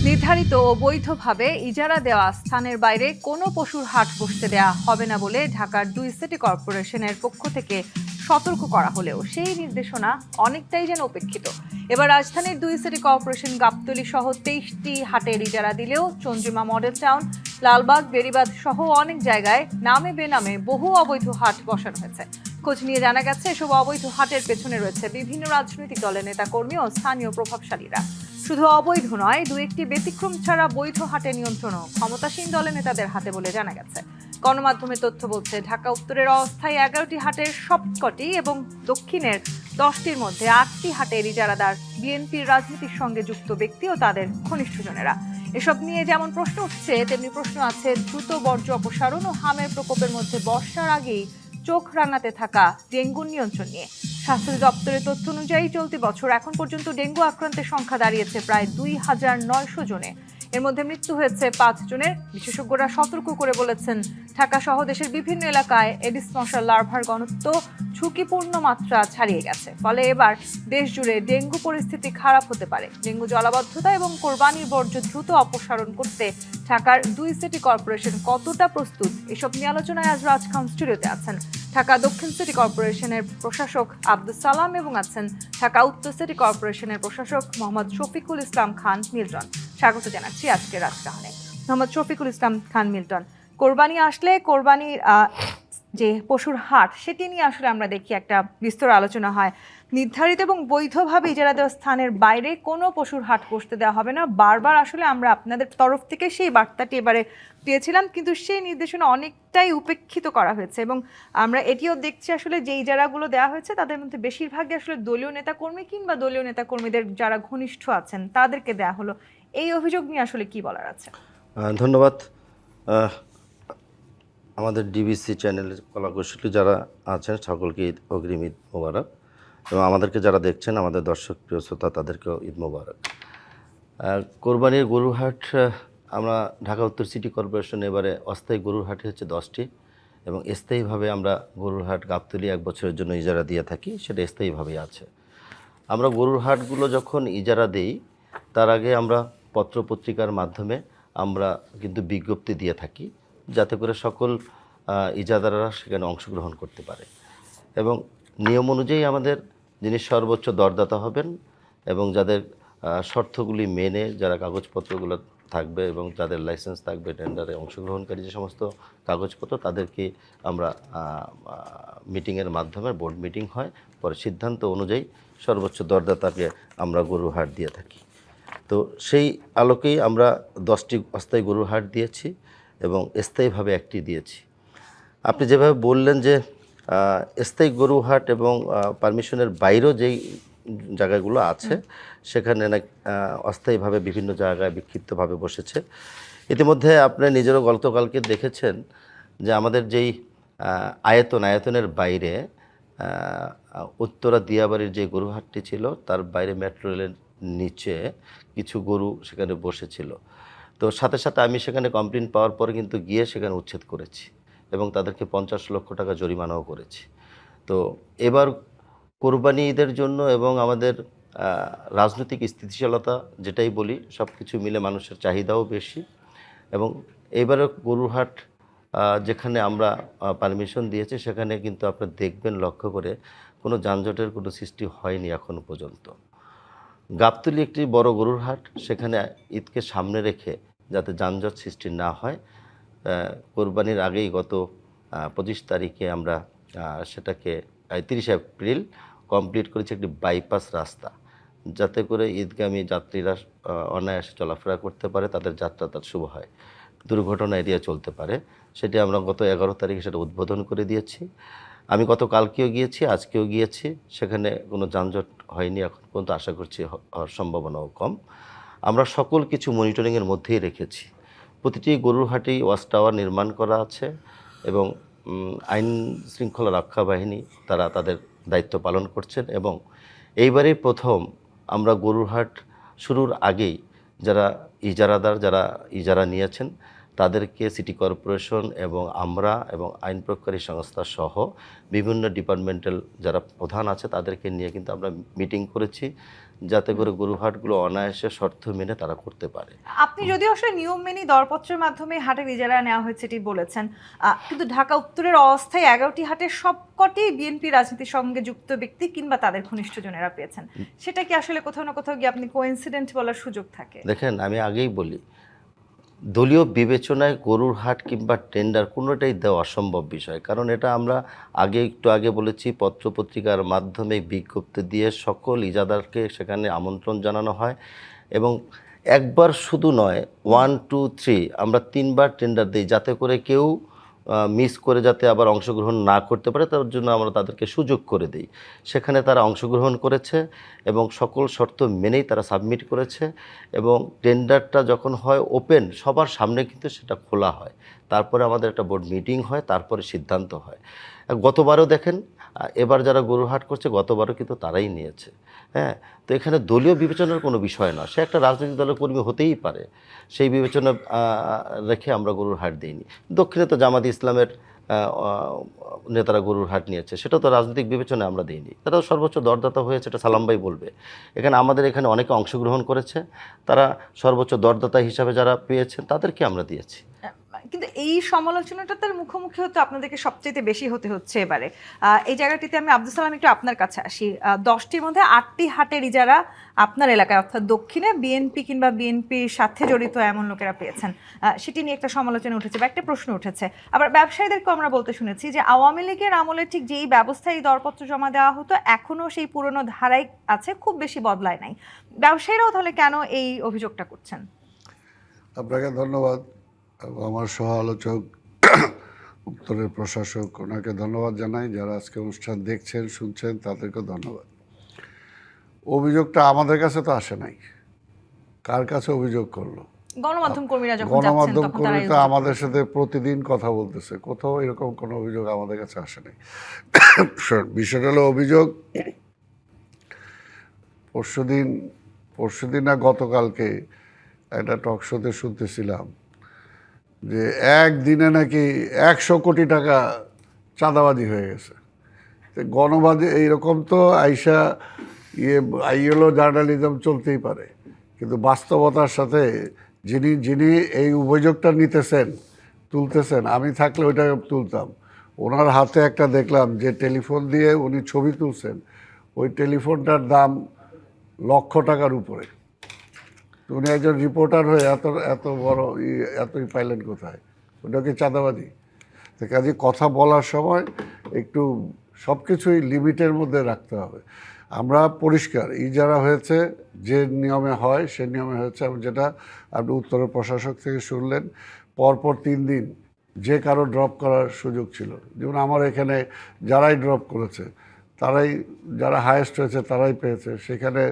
নির্ধারিত ও বৈধভাবে ইজারা দেওয়া স্থানের বাইরে কোনো পশুর হাট বসতে দেওয়া হবে না বলে ঢাকার ২ সিটি কর্পোরেশনের পক্ষ থেকে সতর্ক করা হলেও সেই নির্দেশনা অনেকটাই যেন উপেক্ষিত। এবার রাজধানীর ২ সিটি কর্পোরেশন গাবতলী সহ ২৩টি হাটের ইজারা দিলেও চন্দ্রিমা মডেল টাউন, লালবাগ, বেড়িবাঁধ সহ অনেক জায়গায় নামে বেনামে বহু অবৈধ হাট বসানো হয়েছে। খোঁজ নিয়ে জানা গেছে, এসব অবৈধ হাটের পেছনে রয়েছে বিভিন্ন রাজনৈতিক দলের নেতাকর্মী ও স্থানীয় প্রভাবশালীরা। শুধু অবৈধ নয়, দু একটি ব্যতিক্রম ছাড়া বৈধ হাটের নিয়ন্ত্রণও ক্ষমতাসীন দলের নেতাদের হাতে বলে জানা গেছে। গণমাধ্যমের তথ্য বলছে, ঢাকা উত্তরের অস্থায়ী ১১টি হাটের সবকটি এবং দক্ষিণের 10টির মধ্যে 8টি হাটের ইজারাদার বিএনপির রাজনীতির সঙ্গে যুক্ত ব্যক্তি ও তাদের ঘনিষ্ঠজনেরা। এসব নিয়ে যেমন প্রশ্ন উঠছে, তেমনি প্রশ্ন আছে দ্রুত বর্জ্য অপসারণ ও হামের প্রকোপের মধ্যে বর্ষার আগেই চোখ রাঙাতে থাকা ডেঙ্গুর নিয়ন্ত্রণ নিয়ে। স্বাস্থ্য দপ্তরের তথ্য অনুযায়ী চলতি বছর এখন পর্যন্ত ডেঙ্গু আক্রান্তের সংখ্যা দাঁড়িয়েছে প্রায় ২,৯০০ জনে। এর মধ্যে মৃত্যু হয়েছে ৫ জনের। বিশেষজ্ঞরা সতর্ক করে বলেছেন, ঢাকা সহ দেশের বিভিন্ন এলাকায় এডিস মশার লার্ভার ঘনত্ব ঝুঁকিপূর্ণ মাত্রা ছাড়িয়ে গেছে। ফলে এবার দেশ জুড়ে ডেঙ্গু পরিস্থিতি খারাপ হতে পারে। ডেঙ্গু জলাবদ্ধতা এবং কোরবানির বর্জ্য দ্রুত অপসারণ করতে ঢাকার ২ সিটি কর্পোরেশন কতটা প্রস্তুত, এসব নিয়ে আলোচনায় আজ রাজ খান স্টুডিওতে আছেন ঢাকা দক্ষিণ সিটি কর্পোরেশনের প্রশাসক আব্দুস সালাম এবং আছেন ঢাকা উত্তর সিটি কর্পোরেশনের প্রশাসক মোহাম্মদ শফিকুল ইসলাম খান মিল্টন। স্বাগত জানাচ্ছি আজকের রাজকাহনে। মোহাম্মদ শফিকুল ইসলাম খান মিল্টন, কোরবানি আসলে কোরবানির যে পশুর হাট, সেটি নিয়ে আসলে আমরা দেখি একটা বিস্তর আলোচনা হয়। নির্ধারিত এবং বৈধভাবে ইজারা দেওয়া স্থানের বাইরে কোনো পশুর হাট বসতে দেওয়া হবে না। বারবার আসলে আমরা আপনাদের তরফ থেকে সেই বার্তাটি এবারে পেয়েছিলাম, কিন্তু সেই নির্দেশনা অনেকটাই উপেক্ষিত করা হয়েছে এবং আমরা এটিও দেখছি আসলে যে ইজারাগুলো দেওয়া হয়েছে তাদের মধ্যে বেশিরভাগই আসলে দলীয় নেতাকর্মী কিংবা দলীয় নেতাকর্মীদের যারা ঘনিষ্ঠ আছেন তাদেরকে দেওয়া হলো। এই অভিযোগ নিয়ে আসলে কি বলার আছে? ধন্যবাদ। আমাদের ডিবিসি চ্যানেলের কলাকুশলী যারা আছেন সকলকে ঈদ অগ্রিম ঈদ মোবারক, এবং আমাদেরকে যারা দেখছেন আমাদের দর্শক প্রিয় শ্রোতা তাদেরকেও ঈদ মোবারক। কোরবানির গরুর হাট আমরা ঢাকা উত্তর সিটি কর্পোরেশন এবারে অস্থায়ী গরুর হাট হচ্ছে 10টি এবং স্থায়ীভাবে আমরা গরুর হাট গাবতলী 1 বছরের জন্য ইজারা দিয়ে থাকি, সেটা স্থায়ীভাবেই আছে। আমরা গরুর হাটগুলো যখন ইজারা দেই তার আগে আমরা পত্রপত্রিকার মাধ্যমে আমরা কিন্তু বিজ্ঞপ্তি দিয়ে থাকি, যাতে করে সকল ইজারাদাররা সেখানে অংশগ্রহণ করতে পারে এবং নিয়ম অনুযায়ী আমাদের যিনি সর্বোচ্চ দরদাতা হবেন এবং যাদের শর্তগুলি মেনে যারা কাগজপত্রগুলো থাকবে এবং যাদের লাইসেন্স থাকবে, টেন্ডারে অংশগ্রহণকারী যে সমস্ত কাগজপত্র, তাদেরকে আমরা মিটিংয়ের মাধ্যমে বোর্ড মিটিং হয়, পরে সিদ্ধান্ত অনুযায়ী সর্বোচ্চ দরদাতাকে আমরা গরুর হাট দিয়ে থাকি। তো সেই আলোকেই আমরা 10টি অস্থায়ী গরুর হাট দিয়েছি এবং স্থায়ীভাবে একটি দিয়েছি। আপনি যেভাবে বললেন যে স্থায়ী গরু হাট এবং পারমিশনের বাইরেও যেই জায়গাগুলো আছে সেখানে অস্থায়ীভাবে বিভিন্ন জায়গায় বিক্ষিপ্তভাবে বসেছে। ইতিমধ্যে আপনি নিজেরও গতকালকে দেখেছেন যে আমাদের যেই আয়তনের বাইরে উত্তরা দিয়াবাড়ির যে গরু হাটটি ছিল তার বাইরে মেট্রো রেলের নিচে কিছু গরু সেখানে বসেছিল। তো সাথে সাথে আমি সেখানে কমপ্লেন পাওয়ার পরে কিন্তু গিয়ে সেখানে উচ্ছেদ করেছি এবং তাদেরকে 50 লক্ষ টাকা জরিমানাও করেছি। তো এবার কোরবানি ঈদের জন্য এবং আমাদের রাজনৈতিক স্থিতিশীলতা যেটাই বলি, সব কিছু মিলে মানুষের চাহিদাও বেশি এবং এইবারে গরুর হাট যেখানে আমরা পারমিশন দিয়েছি সেখানে কিন্তু আপনারা দেখবেন লক্ষ্য করে কোনো যানজটের কোনো সৃষ্টি হয়নি এখনও পর্যন্ত। গাবতলী একটি বড় গরুর হাট, সেখানে ঈদকে সামনে রেখে যাতে যানজট সৃষ্টি না হয়, কোরবানির আগেই গত 25 তারিখে আমরা সেটাকে 30 এপ্রিল কমপ্লিট করেছি একটি বাইপাস রাস্তা, যাতে করে ঈদগামী যাত্রীরা অনায়াসে চলাফেরা করতে পারে, তাদের যাত্রাটা শুভ হয়, দুর্ঘটনা এড়িয়ে চলতে পারে। সেটি আমরা গত 11 তারিখে সেটা উদ্বোধন করে দিয়েছি। আমি গতকালকেও গিয়েছি, আজকেও গিয়েছি, সেখানে কোনো যানজট হয়নি এখন পর্যন্ত, আশা করছি হওয়ার সম্ভাবনাও কম। আমরা সকল কিছু মনিটরিংয়ের মধ্যেই রেখেছি। প্রতিটি গরুর হাটেই ওয়াচ টাওয়ার নির্মাণ করা আছে এবং আইন শৃঙ্খলা রক্ষা বাহিনী তারা তাদের দায়িত্ব পালন করছেন এবং এইবারেই প্রথম আমরা গরুর হাট শুরুর আগেই যারা ইজারাদার, যারা ইজারা নিয়েছেন তাদেরকে সিটি কর্পোরেশন এবং আমরা এবং আইন প্রয়োগকারী সংস্থা সহ বিভিন্ন ডিপার্টমেন্টাল যারা প্রধান আছে তাদেরকে নিয়ে কিন্তু আমরা মিটিং করেছি, যাতে করে গরুহাটগুলো অনায়াসে শর্ত মেনে তারা করতে পারে। আপনি যদিও আসলে নিয়ম মেনে দরপত্রের মাধ্যমে হাটের ইজারা নেওয়া হয়েছে এটি বলেছেন, কিন্তু ঢাকা উত্তরের অস্থায়ী 11টি হাটের সবকটি বিএনপি রাজনীতির সঙ্গে যুক্ত ব্যক্তি কিংবা তাদের ঘনিষ্ঠজনেরা পেয়েছেন। সেটা কি আসলে কোথাও না কোথাও গিয়ে আপনি কোইন্সিডেন্ট বলার সুযোগ থাকে? দেখেন, আমি আগেই বলি, দলীয় বিবেচনায় গরুর হাট কিংবা টেন্ডার কোনোটাই দেওয়া অসম্ভব বিষয়। কারণ এটা আমরা একটু আগে বলেছি, পত্রপত্রিকার মাধ্যমে বিজ্ঞপ্তি দিয়ে সকল ইজাদারকে সেখানে আমন্ত্রণ জানানো হয় এবং একবার শুধু নয়, 1, 2, 3 আমরা 3বার টেন্ডার দিই, যাতে করে কেউ মিস করে যাতে আবার অংশগ্রহণ না করতে পারে, তার জন্য আমরা তাদেরকে সুযোগ করে দিই। সেখানে তারা অংশগ্রহণ করেছে এবং সকল শর্ত মেনেই তারা সাবমিট করেছে এবং টেন্ডারটা যখন হয় ওপেন, সবার সামনে কিন্তু সেটা খোলা হয়, তারপরে আমাদের একটা বোর্ড মিটিং হয়, তারপরে সিদ্ধান্ত হয়। গতবারও দেখেন, এবার যারা গরুহাট করছে গতবারও কিন্তু তারাই নিয়েছে। হ্যাঁ, তো এখানে দলীয় বিবেচনার কোনো বিষয় না, সে একটা রাজনৈতিক দলের কর্মী হতেই পারে, সেই বিবেচনা রেখে আমরা গরুর হাট দিইনি। দক্ষিণে তো জামাত ইসলামের নেতারা গরুর হাট নিয়েছে, সেটা তো রাজনৈতিক বিবেচনায় আমরা দিইনি, তারাও সর্বোচ্চ দরদাতা হয়েছে, এটা সালাম ভাই বলবে। আমাদের এখানে অনেকে অংশগ্রহণ করেছে, তারা সর্বোচ্চ দরদাতা হিসাবে যারা পেয়েছেন তাদেরকে আমরা দিয়েছি। কিন্তু এই সমালোচনাটা তার মুখোমুখি হতে আপনাদেরকে সবচেয়ে বেশি হতে হচ্ছে এবারে। এই জায়গাটিতে আমি আব্দুল সালাম একটু আপনার কাছে আসি। 10টির মধ্যে 8টি হাটের ইজারা আপনার এলাকায় অর্থাৎ দক্ষিণে বিএনপি কিংবা বিএনপির সাথে জড়িত এমন লোকেরা পেয়েছেন, সেটি নিয়ে একটা সমালোচনা উঠেছে বা একটা প্রশ্ন উঠেছে। আবার ব্যবসায়ীদেরকেও আমরা বলতে শুনেছি যে আওয়ামী লীগের আমলে ঠিক যেই ব্যবস্থায় দরপত্র জমা দেওয়া হতো এখনও সেই পুরনো ধারাই আছে, খুব বেশি বদলায় নাই। ব্যবসায়ীরাও তাহলে কেন এই অভিযোগটা করছেন? আপনাকে ধন্যবাদ এবং আমার সহ আলোচক উত্তরের প্রশাসক ওনাকে ধন্যবাদ জানাই। যারা আজকে অনুষ্ঠান দেখছেন শুনছেন তাদেরকেও ধন্যবাদ। অভিযোগটা আমাদের কাছে তো আসে নাই, কার কাছে অভিযোগ করলো? গণমাধ্যম কর্মীরা যখন গণমাধ্যম কর্মী তো আমাদের সাথে প্রতিদিন কথা বলতেছে, কোথাও এরকম কোনো অভিযোগ আমাদের কাছে আসে নাই। বিষয়টা হলো অভিযোগ পরশুদিন না গতকালকে একটা টক শোতে শুনতেছিলাম যে একদিনে নাকি 100 কোটি টাকা চাঁদাবাজি হয়ে গেছে। গণবাজি এইরকম তো আইএলও জার্নালিজম চলতেই পারে, কিন্তু বাস্তবতার সাথে যিনি এই অভিযোগটা তুলতেছেন, আমি থাকলে ওইটা তুলতাম। ওনার হাতে একটা দেখলাম যে টেলিফোন দিয়ে উনি ছবি তুলছেন, ওই টেলিফোনটার দাম লক্ষ টাকার উপরে। উনি একজন রিপোর্টার হয়ে এত বড় এতই পাইলেন কোথায়? ওটা কি চাঁদাবাজি? তো কাজে কথা বলার সময় একটু সব কিছুই লিমিটের মধ্যে রাখতে হবে। আমরা পরিষ্কার ইজারা হয়েছে যে নিয়মে হয় সে নিয়মে হয়েছে, এবং যেটা আপনি উত্তরের প্রশাসক থেকে শুনলেন, পরপর 3 দিন যে কারো ড্রপ করার সুযোগ ছিল। যেমন আমার এখানে যারাই ড্রপ করেছে যারা হায়েস্ট হয়েছে তারাই পেয়েছে, সেখানে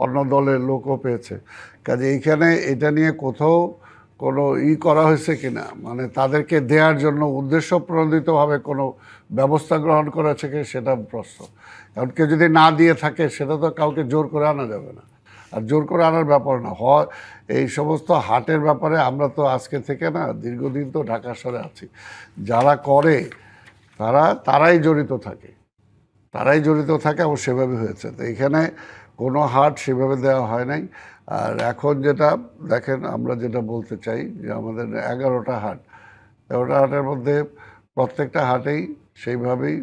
অন্য দলের লোকও পেয়েছে। কাজে এইখানে এটা নিয়ে কোথাও কোনো করা হয়েছে কিনা, মানে তাদেরকে দেওয়ার জন্য উদ্দেশ্য প্রণোদিতভাবে কোনো ব্যবস্থা গ্রহণ করেছে কি, সেটা প্রশ্ন। কারণ কেউ যদি না দিয়ে থাকে সেটা তো কাউকে জোর করে আনা যাবে না, আর জোর করে আনার ব্যাপার না হয়। এই সমস্ত হাটের ব্যাপারে আমরা তো আজকে থেকে না, দীর্ঘদিন তো ঢাকা শহরে আছি, যারা করে তারাই জড়িত থাকে এবং সেভাবে হয়েছে। তো এখানে কোনো হাট সেভাবে দেওয়া হয় নাই। আর এখন যেটা দেখেন, আমরা যেটা বলতে চাই যে আমাদের 11টা হাটের মধ্যে প্রত্যেকটা হাটেই সেইভাবেই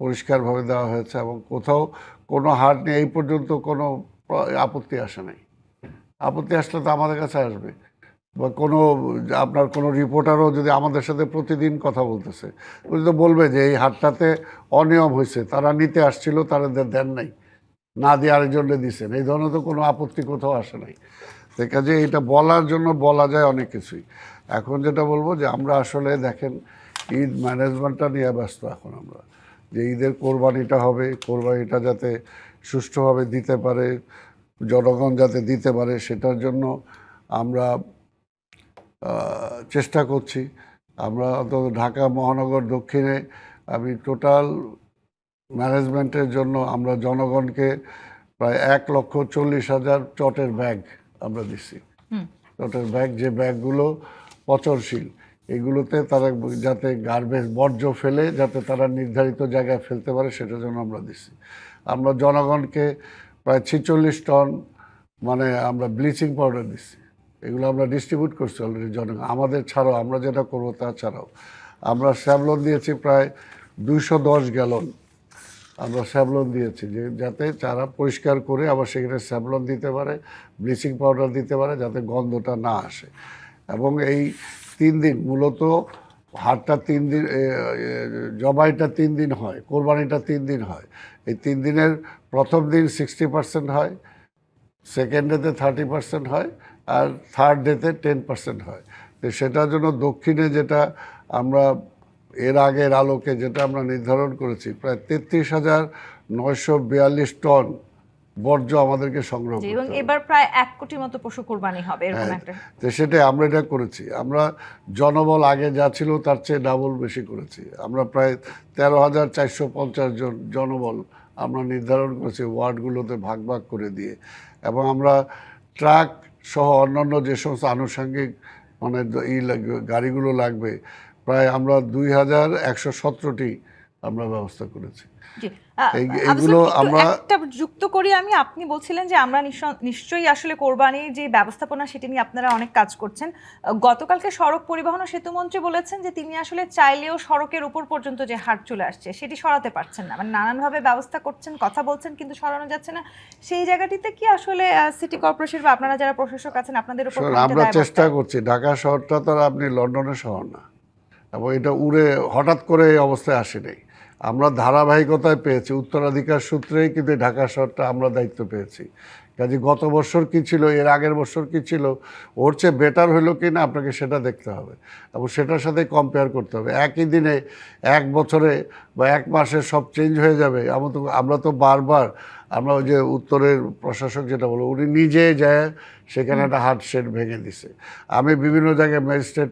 পরিষ্কারভাবে দেওয়া হয়েছে, এবং কোথাও কোনো হাট নিয়ে এই পর্যন্ত কোনো আপত্তি আসে নাই। আপত্তি আসলে তো আমাদের কাছে আসবে, বা আপনার কোনো রিপোর্টারও যদি আমাদের সাথে প্রতিদিন কথা বলতেছে, উনি তো বলবে যে এই হাটটাতে অনিয়ম হয়েছে, তারা নিতে আসছিল, তাদের দেন নাই, না দিয়ে আরেকজনকে দিচ্ছেন, এই ধরনের তো কোনো আপত্তি কোথাও আসে নাই। সেই কাজে এটা বলার জন্য বলা যায় অনেক কিছুই। এখন যেটা বলবো যে আমরা আসলে দেখেন ঈদ ম্যানেজমেন্টটা নিয়ে ব্যস্ত এখন আমরা, যে ঈদের কোরবানিটা হবে, কোরবানিটা যাতে সুষ্ঠুভাবে দিতে পারে, জনগণ যাতে দিতে পারে, সেটার জন্য আমরা চেষ্টা করছি। আমরা অন্তত ঢাকা মহানগর দক্ষিণে আমি টোটাল ম্যানেজমেন্টের জন্য আমরা জনগণকে প্রায় 1,40,000 চটের ব্যাগ আমরা দিচ্ছি। চটের ব্যাগ, যে ব্যাগগুলো পচনশীল, এগুলোতে তারা যাতে গার্বেজ বর্জ্য ফেলে যাতে তারা নির্ধারিত জায়গায় ফেলতে পারে সেটার জন্য আমরা দিচ্ছি। আমরা জনগণকে প্রায় 46 টন মানে আমরা ব্লিচিং পাউডার দিচ্ছি, এগুলো আমরা ডিস্ট্রিবিউট করছি অলরেডি জনগণ আমাদের ছাড়াও। আমরা যেটা করবো তা ছাড়াও আমরা স্যাভলন দিয়েছি প্রায় 210 গ্যালন আমরা স্যাভলন দিয়েছি, যে যাতে তারা পরিষ্কার করে আবার সেখানে স্যাভলন দিতে পারে, ব্লিচিং পাউডার দিতে পারে, যাতে গন্ধটা না আসে। এবং এই 3 দিন মূলত হাটটা 3 দিন, জবাইটা 3 দিন হয়, কোরবানিটা 3 দিন হয়। এই 3 দিনের প্রথম দিন 60% হয়, সেকেন্ড ডেতে 30% হয়, আর থার্ড ডেতে 10% হয়। তো সেটার জন্য দক্ষিণে যেটা আমরা এর আগের আলোকে যেটা আমরা নির্ধারণ করেছি প্রায় 33,942 টন বর্জ্য আমাদেরকে সংগ্রহ করতে এবং হবে। এবার প্রায় 1 কোটি মতো পশু কোরবানি হবে এরকম একটা। তো সেটাই আমরা এটা করেছি। আমরা জনবল আগে যা ছিল তার চেয়ে ডাবল বেশি করেছি। আমরা প্রায় 13,450 জন জনবল আমরা নির্ধারণ করেছি ওয়ার্ডগুলোতে ভাগ ভাগ করে দিয়ে। এবং আমরা ট্রাক সহ অন্যান্য যে সমস্ত আনুষঙ্গিক মানে গাড়িগুলো লাগবে প্রায় আমরা 2,117টি আমরা ব্যবস্থা করেছি। জি, এইগুলো আমরা একটা যুক্ত করি আমি। আপনি বলছিলেন যে আমরা নিশ্চয়ই আসলে কোরবানির যে ব্যবস্থাপনা সেটি নিয়ে আপনারা অনেক কাজ করছেন। গতকালকে সড়ক পরিবহন ও সেতুমন্ত্রী বলেছেন যে তিনি আসলে চাইলেও সড়কের উপর পর্যন্ত যে হাট চলে আসছে সেটি সরাতে পারছেন না, মানে নানানভাবে ব্যবস্থা করছেন, কথা বলছেন, কিন্তু সরানো যাচ্ছে না। সেই জায়গাটিতে কি আসলে সিটি কর্পোরেশন বা আপনারা যারা প্রশাসক আছেন আপনাদের উপর আমরা চেষ্টা করছি। ঢাকা শহরটা তো আর আপনি লন্ডনের শহর না, এবং এটা উড়ে হঠাৎ করে এই অবস্থায় আসেনি। আমরা ধারাবাহিকতায় পেয়েছি, উত্তরাধিকার সূত্রেই কিন্তু ঢাকা শহরটা আমরা দায়িত্ব পেয়েছি। কাজে গত বছর কী ছিল, এর আগের বছর কী ছিল, ওর চেয়ে বেটার হলো কি না আপনাকে সেটা দেখতে হবে এবং সেটার সাথে কম্পেয়ার করতে হবে। একই দিনে 1 বছরে বা 1 মাসে সব চেঞ্জ হয়ে যাবে আমরা তো বারবার আমরা ওই যে উত্তরের প্রশাসক যেটা বলো উনি নিজে যায় সেখানে একটা হাট শেড ভেঙে দিছে। আমি বিভিন্ন জায়গায় ম্যাজিস্ট্রেট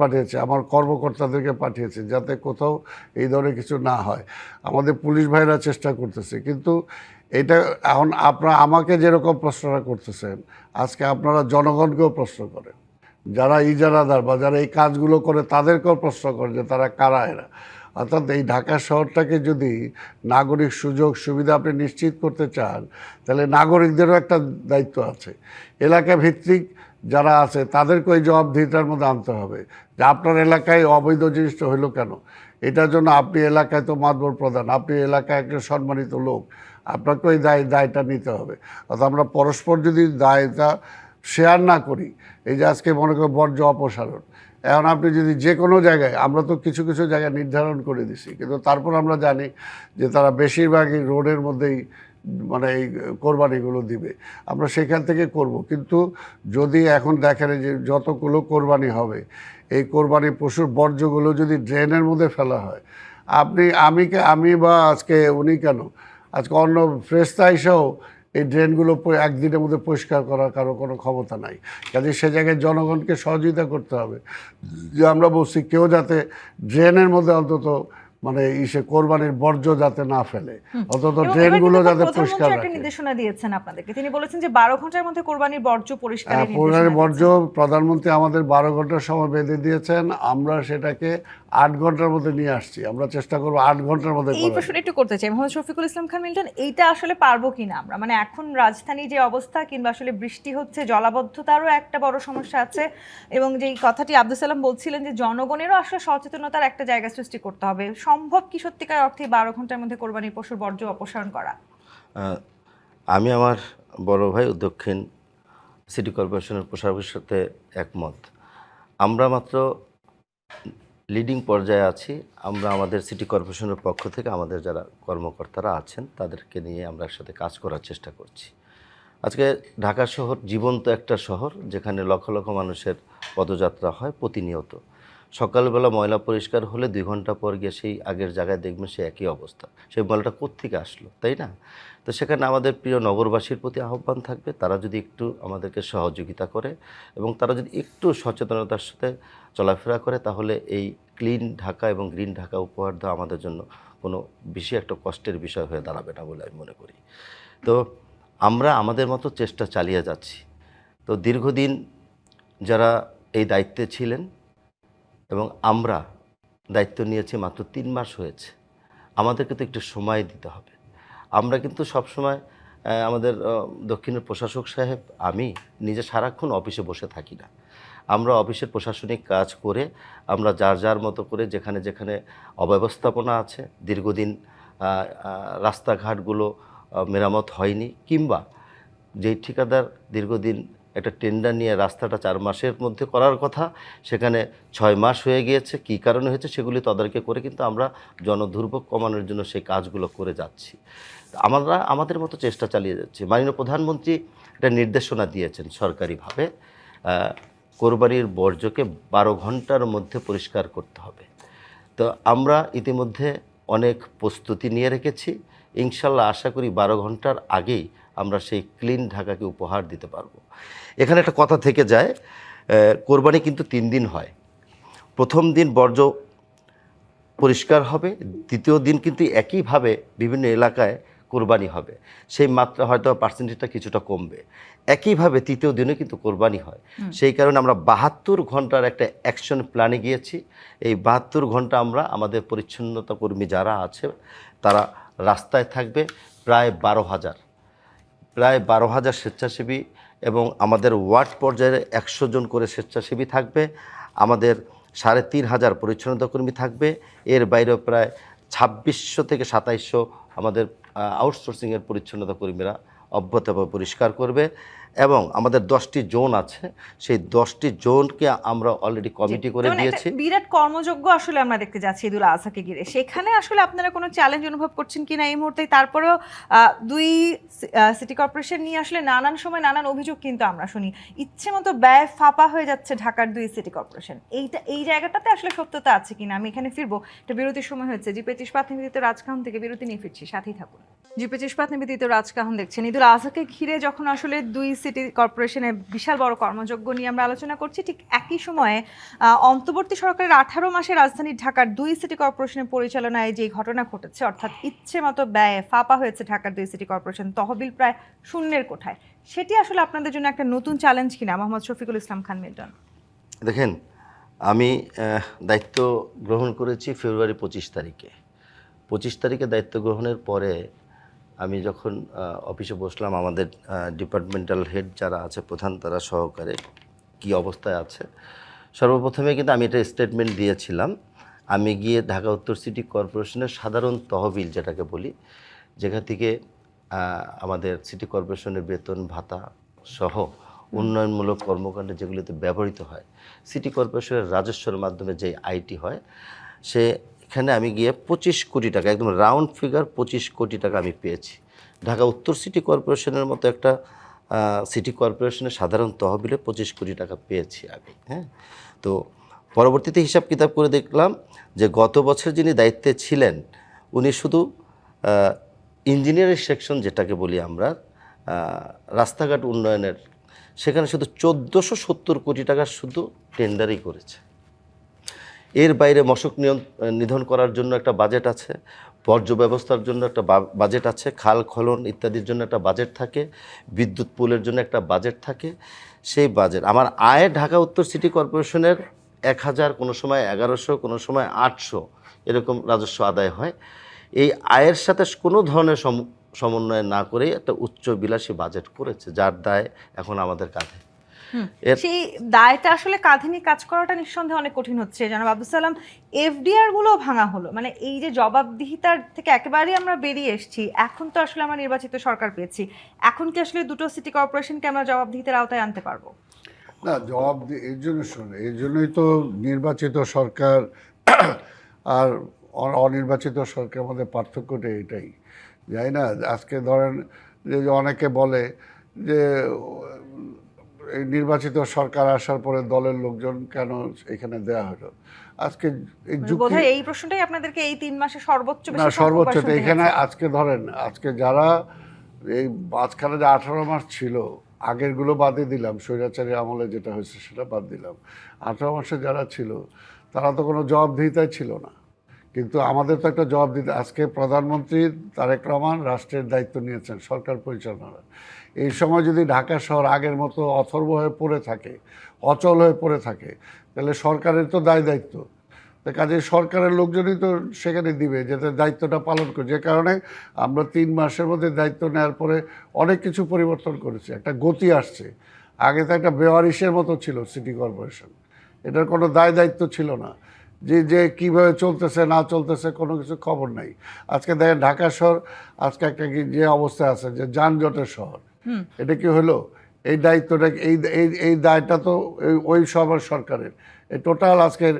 পাঠিয়েছি, আমার কর্মকর্তাদেরকে পাঠিয়েছি যাতে কোথাও এই ধরনের কিছু না হয়। আমাদের পুলিশ ভাইরা চেষ্টা করতেছে, কিন্তু এটা এখন আপনারা আমাকে যেরকম প্রশ্নটা করতেছেন আজকে আপনারা জনগণকেও প্রশ্ন করেন, যারা ইজারাদার বা যারা এই কাজগুলো করে তাদেরকেও প্রশ্ন করে যে তারা কারা এরা। অর্থাৎ এই ঢাকা শহরটাকে যদি নাগরিক সুযোগ সুবিধা আপনি নিশ্চিত করতে চান তাহলে নাগরিকদেরও একটা দায়িত্ব আছে। এলাকা ভিত্তিক যারা আছে তাদেরকে ওই জবাবদিহিতার মধ্যে আনতে হবে যে আপনার এলাকায় অবৈধ জিনিসটা হলো কেন। এটার জন্য আপনি এলাকায় তো মাতবর প্রধান, আপনি এলাকায় একটা সম্মানিত লোক, আপনাকে ওই দায়টা নিতে হবে। অর্থাৎ আমরা পরস্পর যদি দায়টা শেয়ার না করি, এই যে আজকে মনে করেন বর্জ্য অপসারণ, এখন আপনি যদি যে কোনো জায়গায়, আমরা তো কিছু কিছু জায়গায় নির্ধারণ করে দিছি, কিন্তু তারপর আমরা জানি যে তারা বেশিরভাগই রোডের মধ্যেই মানে এই কোরবানিগুলো দিবে। আমরা সেখান থেকে করব, কিন্তু যদি এখন দেখেন যে যতগুলো কোরবানি হবে এই কোরবানি পশুর বর্জ্যগুলো যদি ড্রেনের মধ্যে ফেলা হয়, আমি বা আজকে উনি কেন, আজকে অন্য ফ্রেস্তা এসেও এই ড্রেনগুলো একদিনের মধ্যে পরিষ্কার করার কারো কোনো ক্ষমতা নাই। কাজে সে জায়গায় জনগণকে সহযোগিতা করতে হবে যে আমরা বলছি কেউ যাতে ড্রেনের মধ্যে অন্তত মানে কোরবানির বর্জ্য যাতে না ফেলে, অন্তত ড্রেনগুলো যাতে পরিষ্কার রাখে। একটা নির্দেশনা দিয়েছেন আপনাদেরকে, তিনি বলেছেন যে 12 ঘন্টার মধ্যে কোরবানির বর্জ্য পরিষ্কারের কোরবানির বর্জ্য প্রধানমন্ত্রী আমাদের 12 ঘন্টার সময় বেঁধে দিয়েছেন, আমরা সেটাকে 8 ঘন্টার মধ্যে নিয়ে আসছি। আমরা চেষ্টা করবো 8 ঘন্টার মধ্যে। এই প্রশ্নটা একটু করতে চাই মোহাম্মদ শফিকুল ইসলাম খান মিল্টন, এইটা আসলে পারবো কিনা আমরা, মানে এখন রাজধানী যে অবস্থা কিংবা আসলে বৃষ্টি হচ্ছে, জলাবদ্ধতারও একটা বড় সমস্যা আছে, এবং যেই কথাটি আব্দুল সালাম বলছিলেন যে জনগণেরও আসলে সচেতনতার একটা জায়গা সৃষ্টি করতে হবে, সম্ভব কি সত্যিকার অর্থে 12 ঘন্টার মধ্যে কোরবানির পশুর বর্জ্য অপসারণ করা? আমি আমার বড় ভাই দক্ষিণ সিটি কর্পোরেশনের প্রশাসকের সাথে একমত। আমরা মাত্র লিডিং পর্যায়ে আছি। আমরা আমাদের সিটি কর্পোরেশনের পক্ষ থেকে আমাদের যারা কর্মকর্তারা আছেন তাদেরকে নিয়ে আমরা একসাথে কাজ করার চেষ্টা করছি। আজকে ঢাকা শহর জীবন্ত একটা শহর, যেখানে লক্ষ লক্ষ মানুষের পদযাত্রা হয় প্রতিনিয়ত। সকালবেলা ময়লা পরিষ্কার হলে 2 ঘন্টা পর গিয়ে সেই আগের জায়গায় দেখবেন সে একই অবস্থা। সেই ময়লাটা কোত্থেকে আসলো, তাই না? তো সেখানে আমাদের প্রিয় নগরবাসীর প্রতি আহ্বান থাকবে, তারা যদি একটু আমাদেরকে সহযোগিতা করে এবং তারা যদি একটু সচেতনতার সাথে চলাফেরা করে, তাহলে এই ক্লিন ঢাকা এবং গ্রিন ঢাকা উপহার দেওয়া আমাদের জন্য কোনো বেশি একটা কষ্টের বিষয় হয়ে দাঁড়াবে না বলে আমি মনে করি। তো আমরা আমাদের মতো চেষ্টা চালিয়ে যাচ্ছি। তো দীর্ঘদিন যারা এই দায়িত্বে ছিলেন এবং আমরা দায়িত্ব নিয়েছি মাত্র 3 মাস হয়েছে। আমাদেরকে তো একটু সময় দিতে হবে। আমরা কিন্তু সবসময় আমাদের দক্ষিণের প্রশাসক সাহেব, আমি নিজে সারাক্ষণ অফিসে বসে থাকি না। আমরা অফিসের প্রশাসনিক কাজ করে আমরা যার যার মতো করে যেখানে যেখানে অব্যবস্থাপনা আছে, দীর্ঘদিন রাস্তাঘাটগুলো মেরামত হয়নি, কিংবা যেই ঠিকাদার দীর্ঘদিন একটা টেন্ডার নিয়ে রাস্তাটা 4 মাসের মধ্যে করার কথা, সেখানে 6 মাস হয়ে গিয়েছে। কী কারণে হয়েছে সেগুলি তদারকি করে কিন্তু আমরা জনদুর্ভোগ কমানোর জন্য সেই কাজগুলো করে যাচ্ছি। আমরা আমাদের মতো চেষ্টা চালিয়ে যাচ্ছি। মাননীয় প্রধানমন্ত্রী একটা নির্দেশনা দিয়েছেন সরকারিভাবে, কোরবানির বর্জ্যকে 12 ঘন্টার মধ্যে পরিষ্কার করতে হবে। তো আমরা ইতিমধ্যে অনেক প্রস্তুতি নিয়ে রেখেছি। ইনশাল্লাহ আশা করি 12 ঘন্টার আগেই আমরা সেই ক্লিন ঢাকাকে উপহার দিতে পারবো। এখানে একটা কথা থেকে যায়, কোরবানি কিন্তু 3 দিন হয়। প্রথম দিন বর্জ্য পরিষ্কার হবে, দ্বিতীয় দিন কিন্তু একইভাবে বিভিন্ন এলাকায় কোরবানি হবে। সেই মাত্রা হয়তো পার্সেন্টেজটা কিছুটা কমবে। একইভাবে তৃতীয় দিনে কিন্তু কোরবানি হয়। সেই কারণে আমরা 72 ঘন্টার একটা অ্যাকশন প্ল্যানে গিয়েছি। এই 72 ঘন্টা আমরা আমাদের পরিচ্ছন্নতা কর্মী যারা আছে তারা রাস্তায় থাকবে, প্রায় 12,000 স্বেচ্ছাসেবী, এবং আমাদের ওয়ার্ড পর্যায়ে 100 জন করে স্বেচ্ছাসেবী থাকবে। আমাদের 3,500 পরিচ্ছন্নতা কর্মী থাকবে। এর বাইরেও প্রায় 2600 থেকে 2700 আমাদের আউটসোর্সিংয়ের পরিচ্ছন্নতা কর্মীরা অব্যাহতভাবে পরিষ্কার করবে। এবং আমাদের 10টি জোন আছে, সেই 10টি জোনকে আমরা অলরেডি কমিটি করে দিয়েছি। বিরাট কর্মযজ্ঞ আসলে আমরা দেখতে যাচ্ছি ঈদুল আজহাকে ঘিরে। সেখানে আসলে আপনারা কোনো চ্যালেঞ্জ অনুভব করছেন কিনা এই মুহূর্তে? তারপরেও দুই সিটি কর্পোরেশন নিয়ে আসলে নানান সময় নানান অভিযোগ কিন্তু আমরা শুনি, ইচ্ছে মতো ব্যয় ফাঁপা হয়ে যাচ্ছে ঢাকার 2 সিটি কর্পোরেশন। এই জায়গাটাতে আসলে সত্যতা আছে কিনা? আমি এখানে ফিরবো, একটা বিরতির সময় হয়েছে। জিপে ইস্পাত নিবেদিত রাজকাহন থেকে বিরতি নিয়ে ফিরছি, সাথেই থাকুন। জিপে ইস্পাত নিবেদিত রাজকাহন দেখছেন। ঈদুল আজহাকে ঘিরে যখন আসলে 2 সিটি কর্পোরেশনে বিশাল বড় কর্মযজ্ঞ নিয়ে আমরা আলোচনা করছি, ঠিক একই সময়ে অন্তর্বর্তী সরকারের 18 মাসে রাজধানী ঢাকার 2 সিটি কর্পোরেশনের পরিচালনায় যে ঘটনা ঘটেছে, অর্থাৎ ইচ্ছে মতো ব্যয়ে ফাঁপা হয়েছে ঢাকার 2 সিটি কর্পোরেশন, তহবিল প্রায় শূন্যের কোঠায়। সেটি আসলে আপনাদের জন্য একটা নতুন চ্যালেঞ্জ কিনা? মোহাম্মদ শফিকুল ইসলাম খান মিল্টন। দেখেন, আমি দায়িত্ব গ্রহণ করেছি ফেব্রুয়ারি 25 তারিখে। 25 তারিখে দায়িত্ব গ্রহণের পরে আমি যখন অফিসে বসলাম, আমাদের ডিপার্টমেন্টাল হেড যারা আছে, প্রধান, তারা সহকারে কি অবস্থায় আছে, সর্বপ্রথমে কিন্তু আমি একটা স্টেটমেন্ট দিয়েছিলাম। আমি গিয়ে ঢাকা উত্তর সিটি কর্পোরেশনের সাধারণ তহবিল যেটাকে বলি, যেখান থেকে আমাদের সিটি কর্পোরেশনের বেতন ভাতা সহ উন্নয়নমূলক কর্মকাণ্ডে যেগুলিতে ব্যবহৃত হয়, সিটি কর্পোরেশনের রাজস্বের মাধ্যমে যে আইটি হয়, সেখানে আমি গিয়ে 25 কোটি টাকা, একদম রাউন্ড ফিগার 25 কোটি টাকা আমি পেয়েছি। ঢাকা উত্তর সিটি কর্পোরেশনের মতো একটা সিটি কর্পোরেশনের সাধারণ তহবিলে 25 কোটি টাকা পেয়েছি আমি। হ্যাঁ, তো পরবর্তীতে হিসাব কিতাব করে দেখলাম যে গত বছর যিনি দায়িত্বে ছিলেন, উনি শুধু ইঞ্জিনিয়ারিং সেকশন যেটাকে বলি আমরা, রাস্তাঘাট উন্নয়নের, সেখানে শুধু 1470 কোটি টাকা শুধু টেন্ডারই করেছে। এর বাইরে মশক নিধন করার জন্য একটা বাজেট আছে, বর্জ্য ব্যবস্থার জন্য একটা বাজেট আছে, খাল খনন ইত্যাদির জন্য একটা বাজেট থাকে, বিদ্যুৎ পুলের জন্য একটা বাজেট থাকে। সেই বাজেট আমার আয় ঢাকা উত্তর সিটি কর্পোরেশনের 1000, কোনো সময় 1100, কোনো সময় 800 এরকম রাজস্ব আদায় হয়। এই আয়ের সাথে কোনো ধরনের সমন্বয় না করে একটা উচ্চ বিলাসী বাজেট করেছে, যার দায় এখন আমাদের কাঁধে। সেই দায়টা আসলে কাঁধে নিয়ে কাজ করাটা নিঃসন্দেহে অনেক কঠিন হচ্ছে। জনাব আব্দুল সালাম, এফডিআর গুলো ভাঙা হলো, মানে এই যে জবাবদিহিতার থেকে একেবারেই আমরা বেরিয়ে এসেছি। এখন তো আসলে আমরা নির্বাচিত সরকার পেয়েছি, এখন কি আসলে দুটো সিটি কর্পোরেশনকে আমরা জবাবদিহিতার আওতায় আনতে পারবো? না, এর জন্য শুনে, এর জন্যই তো নির্বাচিত সরকার আর অনির্বাচিত সরকারের মধ্যে পার্থক্যটা এটাই, যাই না? আজকে ধরেন যে অনেকে বলে যে এই নির্বাচিত সরকার আসার পরে দলের লোকজন কেন এখানে দেয়া হলো। আজকে এই প্রশ্নটাই আপনাদেরকে এই 3 মাসে সর্বোচ্চ এখানে আজকে ধরেন, আজকে যারা এই মাঝখানে যে 18 মাস ছিল, আগেরগুলো বাদই দিলাম, স্বৈরাচারী আমলে যেটা হয়েছে সেটা বাদ দিলাম, 18 মাসে যারা ছিল তারা তো কোনো জবাবদিহিতাই ছিল না। কিন্তু আমাদের তো একটা জবাব দিতে, আজকে প্রধানমন্ত্রী তারেক রহমান রাষ্ট্রের দায়িত্ব নিয়েছেন সরকার পরিচালনার। এই সময় যদি ঢাকা শহর আগের মতো অথর্ব হয়ে পড়ে থাকে, অচল হয়ে পড়ে থাকে, তাহলে সরকারের তো দায়িত্ব, তা কাজে সরকারের লোকজনই তো সেখানে দিবে যাতে দায়িত্বটা পালন করে। যে কারণে আমরা 3 মাসের মধ্যে দায়িত্ব নেওয়ার পরে অনেক কিছু পরিবর্তন করেছি, একটা গতি আসছে। আগে তো একটা বেওয়ারিশের মতো ছিল সিটি কর্পোরেশন, এটার কোনো দায়িত্ব ছিল না, যে যে কীভাবে চলতেছে না চলতেছে কোনো কিছু খবর নাই। আজকে দেখেন ঢাকা শহর আজকে একটা যে অবস্থা আছে, যে যানজটের শহর, এটা কি হলো? এই দায়িত্বটা এই এই এই দায়টা তো ওই সবার সরকারের। এই টোটাল আজকের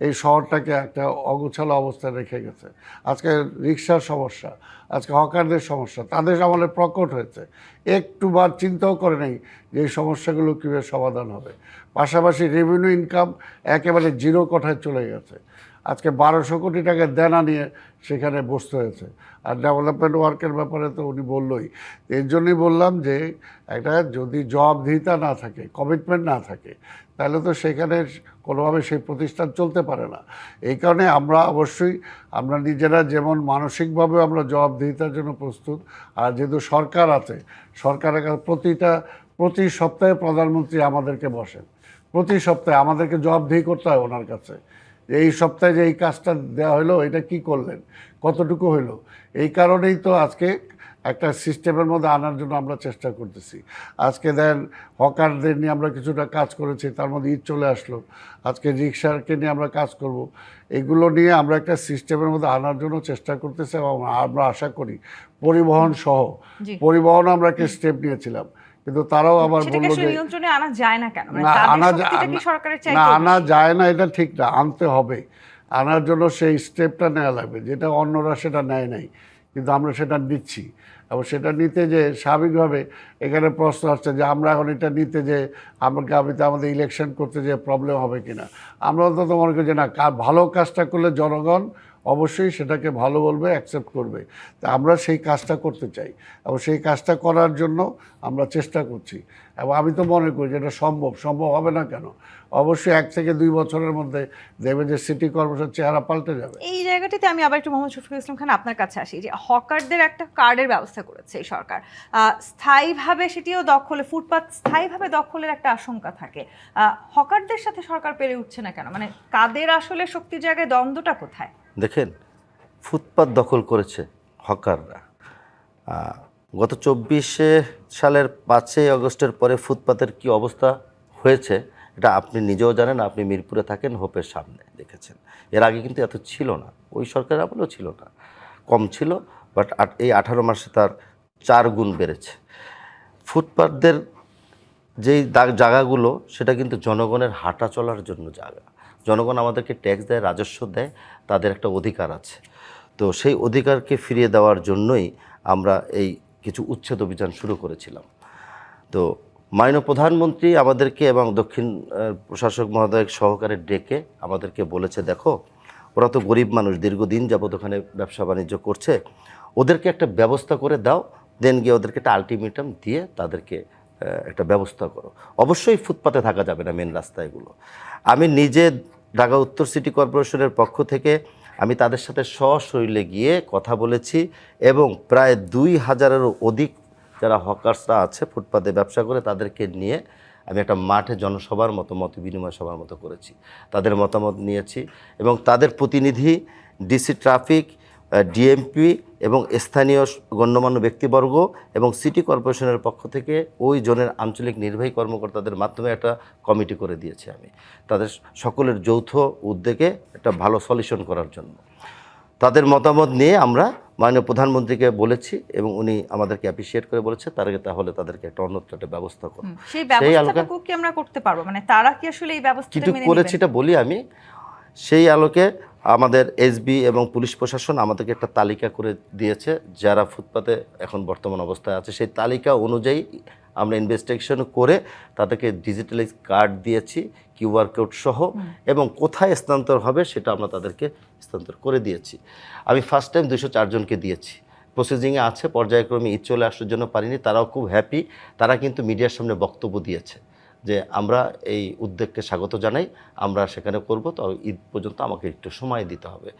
এই শহরটাকে একটা অগোছালো অবস্থায় রেখে গেছে। আজকে রিক্সার সমস্যা, আজকে হকারদের সমস্যা তাদের আমলে প্রকট হয়েছে, একটুবার চিন্তাও করে নেই যে এই সমস্যাগুলো কীভাবে সমাধান হবে। পাশাপাশি রেভিনিউ ইনকাম একেবারে জিরো কোঠায় চলে গেছে। আজকে 1200 কোটি টাকা দেনা নিয়ে সেখানে বসতে হয়েছে। আর ডেভেলপমেন্ট ওয়ার্কের ব্যাপারে তো উনি বললই। এর জন্যই বললাম যে একটা যদি জবাবদিহিতা না থাকে, কমিটমেন্ট না থাকে, তাহলে তো সেখানে কোনোভাবে সেই প্রতিষ্ঠান চলতে পারে না। এই কারণে আমরা অবশ্যই আমরা নিজেরা যেমন মানসিকভাবে আমরা জবাবদিহিতার জন্য প্রস্তুত, আর যেহেতু সরকার আছে, সরকারের কাছে প্রতি সপ্তাহে প্রধানমন্ত্রী আমাদেরকে বসেন, প্রতি সপ্তাহে আমাদেরকে জবাবদিহি করতে হয় ওনার কাছে। এই সপ্তাহে যে এই কাজটা দেওয়া হলো, এটা কি করলেন, কতটুকু হলো। এই কারণেই তো আজকে একটা সিস্টেমের মধ্যে আনার জন্য আমরা চেষ্টা করতেছি। আজকে দেন হকারদের নিয়ে আমরা কিছুটা কাজ করেছি, তার মধ্যে ঈদ চলে আসলো, আজকে রিক্সাকে নিয়ে আমরা কাজ করব। এগুলো নিয়ে আমরা একটা সিস্টেমের মধ্যে আনার জন্য চেষ্টা করতেছি এবং আমরা আশা করি পরিবহন সহ, পরিবহন আমরা একটা স্টেপ নিয়েছিলাম, কিন্তু তারাও আবার বললো যে নিয়ন্ত্রণে আনা যায় না কেন? মানে না, তাদের আনা শক্তিটা কি সরকারের চাইতে না, আনা যায় না, এটা ঠিক না, আনতে হবে। আনার জন্য সেই স্টেপটা নেওয়া লাগবে, যেটা অন্যরা সেটা নেয় নাই, কিন্তু আমরা সেটা নিচ্ছি। এবং সেটা নিতে যে স্বাভাবিকভাবে এখানে প্রশ্ন আসছে যে আমরা এখন এটা নিতে যে আমাদের ইলেকশন করতে যে প্রবলেম হবে কিনা। আমরা অন্তত মনে করি যে না, ভালো কাজটা করলে জনগণ অবশ্যই সেটাকে ভালো বলবে, অ্যাকসেপ্ট করবে। তা আমরা সেই কাজটা করতে চাই এবং সেই কাজটা করার জন্য আমরা চেষ্টা করছি। এবং আমি তো মনে করি যে এটা সম্ভব হবে না কেন? অবশ্যই 1 থেকে 2 বছরের মধ্যে দেখবেন যে সিটি কর্পোরেশন চেহারা পাল্টে যাবে। এই জায়গাটিতে আমি আবার একটু মোহাম্মদ শফিকুল ইসলাম খান আপনার কাছে আসি, যে হকারদের একটা কার্ডের ব্যবস্থা করেছে এই সরকার, স্থায়ীভাবে সেটিও দখলে, ফুটপাত স্থায়ীভাবে দখলের একটা আশঙ্কা থাকে। হকারদের সাথে সরকার পেরে উঠছে না কেন? মানে কাদের আসলে শক্তির জায়গায় দ্বন্দ্বটা কোথায়? দেখেন, ফুটপাত দখল করেছে হকাররা। গত 24 সালের 5 আগস্টের পরে ফুটপাতের কি অবস্থা হয়েছে এটা আপনি নিজেও জানেন, আপনি মিরপুরে থাকেন, হোপের সামনে দেখেছেন। এর আগে কিন্তু এত ছিল না, ওই সরকার আমলেও ছিল না, কম ছিল, বাট এই 18 মাসে তার 4 গুণ বেড়েছে। ফুটপাতদের যেই জায়গাগুলো, সেটা কিন্তু জনগণের হাঁটা চলার জন্য জায়গা। জনগণ আমাদেরকে ট্যাক্স দেয়, রাজস্ব দেয়, তাদের একটা অধিকার আছে। তো সেই অধিকারকে ফিরিয়ে দেওয়ার জন্যই আমরা এই কিছু উচ্ছেদ অভিযান শুরু করেছিলাম। তো মাননীয় প্রধানমন্ত্রী আমাদেরকে এবং দক্ষিণ প্রশাসক মহোদয় সহকারে ডেকে আমাদেরকে বলেছে, দেখো ওরা তো গরিব মানুষ, দীর্ঘদিন যাবত ওখানে ব্যবসা বাণিজ্য করছে, ওদেরকে একটা ব্যবস্থা করে দাও, দেন গিয়ে ওদেরকে একটা আলটিমেটাম দিয়ে তাদেরকে একটা ব্যবস্থা করো। অবশ্যই ফুটপাতে থাকা যাবে না, মেন রাস্তায়গুলো। আমি নিজে ঢাকা উত্তর সিটি কর্পোরেশনের পক্ষ থেকে আমি তাদের সাথে সশরীরে গিয়ে কথা বলেছি এবং প্রায় 2000-এরও অধিক যারা হকার্সরা আছে ফুটপাতে ব্যবসা করে, তাদেরকে নিয়ে আমি একটা মাঠে জনসভার মতো মত বিনিময় সভার মতো করেছি। তাদের মতামত নিয়েছি এবং তাদের প্রতিনিধি, ডিসি ট্রাফিক, ডিএমপি এবং স্থানীয় গণ্যমান্য ব্যক্তিবর্গ এবং সিটি কর্পোরেশনের পক্ষ থেকে ওই জোনের আঞ্চলিক নির্বাহী কর্মকর্তাদের মাধ্যমে একটা কমিটি করে দিয়েছি আমি, তাদের সকলের যৌথ উদ্যোগে একটা ভালো সলিউশন করার জন্য। তাদের মতামত নিয়ে আমরা মাননীয় প্রধানমন্ত্রীকে বলেছি এবং উনি আমাদেরকে অ্যাপ্রিসিয়েট করে বলেছে তাহলে তাদেরকে একটা অন্যত্র একটা ব্যবস্থা করুন। সেই ব্যবস্থাটুকু কি আমরা করতে পারবো? মানে তারা কি আসলে এই ব্যবস্থাটা মেনে নেবেন? করেছি এটা বলি আমি। সেই আলোকে আমাদের এসবি এবং পুলিশ প্রশাসন আমাদেরকে একটা তালিকা করে দিয়েছে যারা ফুটপাতে এখন বর্তমান অবস্থায় আছে। সেই তালিকা অনুযায়ী আমরা ইনভেস্টিগেশন করে তাদেরকে ডিজিটালাইজ কার্ড দিয়েছি, কিউআর কোড সহ, এবং কোথায় স্থানান্তর হবে সেটা আমরা তাদেরকে স্থানান্তর করে দিয়েছি। আমি ফার্স্ট টাইম 204 জনকে দিয়েছি, প্রসেসিংয়ে আছে, পর্যায়ক্রমে ঈদ চলে আসার জন্য পারিনি, তারাও খুব হ্যাপি। তারা কিন্তু মিডিয়ার সামনে বক্তব্য দিয়েছে যে আমরা এই উদ্যোগকে স্বাগত জানাই, আমরা সেখানে করব, তো ঈদ পর্যন্ত আমাকে একটু সময় দিতে হবে।